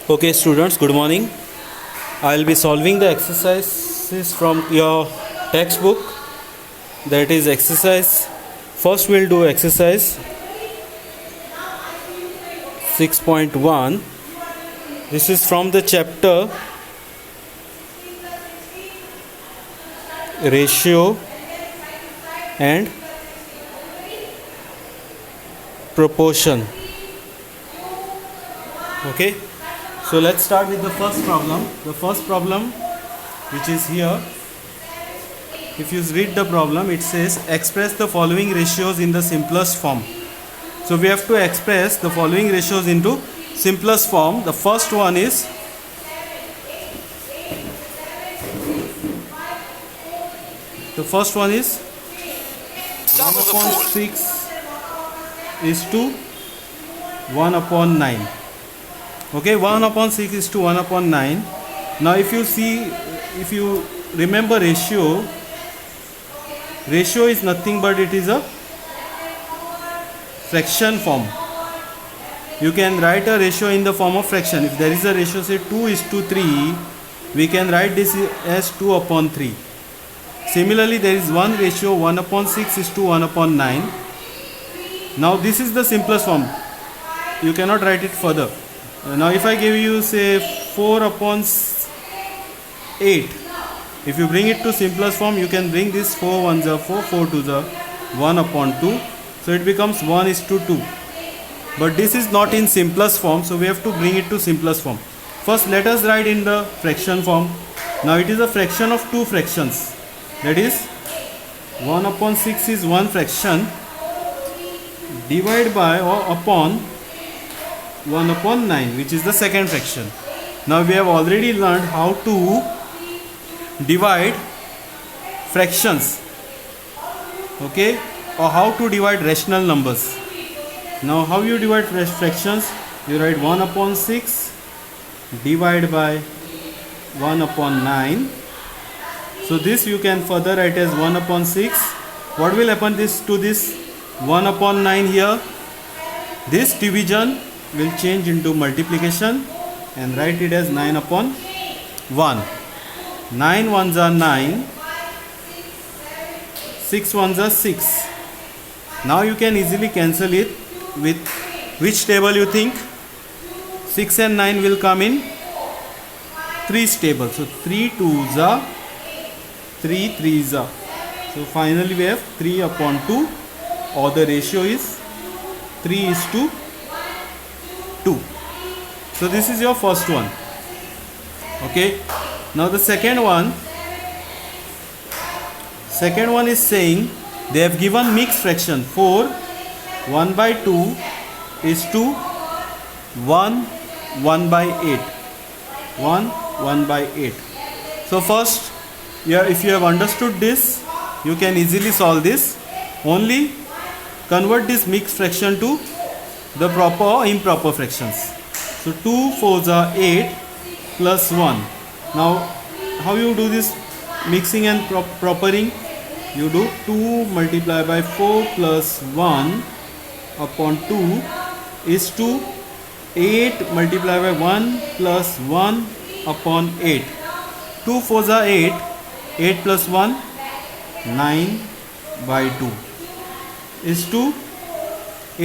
Okay students, good morning. I will be solving the exercises from your textbook, that is exercise. First we'll do exercise 6.1. This is from the chapter ratio and proportion. Okay, so let's start with the first problem. The first problem, which is here, if you read the problem, it says express the following ratios in the simplest form. So we have to express the following ratios into simplest form. The first one is 1/6 is to 1/9. Okay, 1/6 is to 1/9. Now if you remember ratio is nothing but it is a fraction form. You can write a ratio in the form of fraction. If there is a ratio, say 2:3, we can write this as 2/3. Similarly, there is one ratio, 1/6 is to 1/9. Now this is the simplest form. You cannot write it further. Now if I give you say 4/8, if you bring it to simplest form, you can bring this 4 1s are 4, 4 2s are 1/2. So it becomes 1:2. But this is not in simplest form, so we have to bring it to simplest form. First let us write in the fraction form. Now it is a fraction of two fractions. That is 1/6 is one fraction, divided by or upon 1/9, which is the second fraction. Now we have already learned how to divide fractions, okay, or how to divide rational numbers. Now how you divide fractions? You write 1/6 divided by 1/9. So this you can further write as 1/6. What will happen to this 1/9 here? This division will change into multiplication and write it as 9/1. 9 1s are 9, 6 1s are 6. Now you can easily cancel it with which table you think? 6 and 9 will come in 3's table. So 3 2s are 3 3s are. So finally we have 3/2, or the ratio is 3:2. So this is your first one. Okay, now the second one is saying they have given mixed fraction 4 1/2 is to 1 1/8. 1 1/8. So first, if you have understood this, you can easily solve this. Only convert this mixed fraction to the proper or improper fractions. So 2 4s are 8 plus 1. Now how you do this mixing and propering? You do 2 multiplied by 4 plus 1/2 is to 8 multiplied by 1 plus 1/8. 2 4s are 8. 8 plus 1 9/2 is to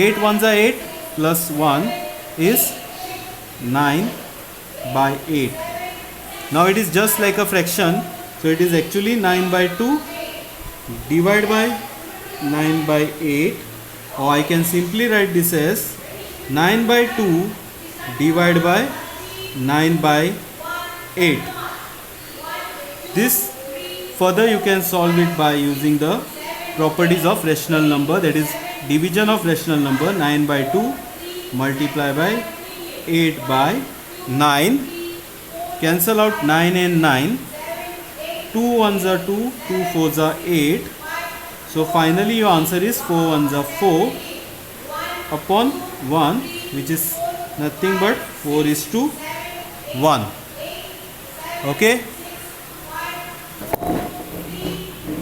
8 1s are 8 plus 1 is 9/8. Now it is just like a fraction, so it is actually 9/2 divided by 9/8, or I can simply write this as 9/2 divided by 9/8. This further you can solve it by using the properties of rational number, that is division of rational number. 9/2 multiplied by 8/9. Cancel out 9 and 9. 2 1s are 2, 2 4s are 8. So finally your answer is 4 1s are 4/1, which is nothing but 4:1. Okay.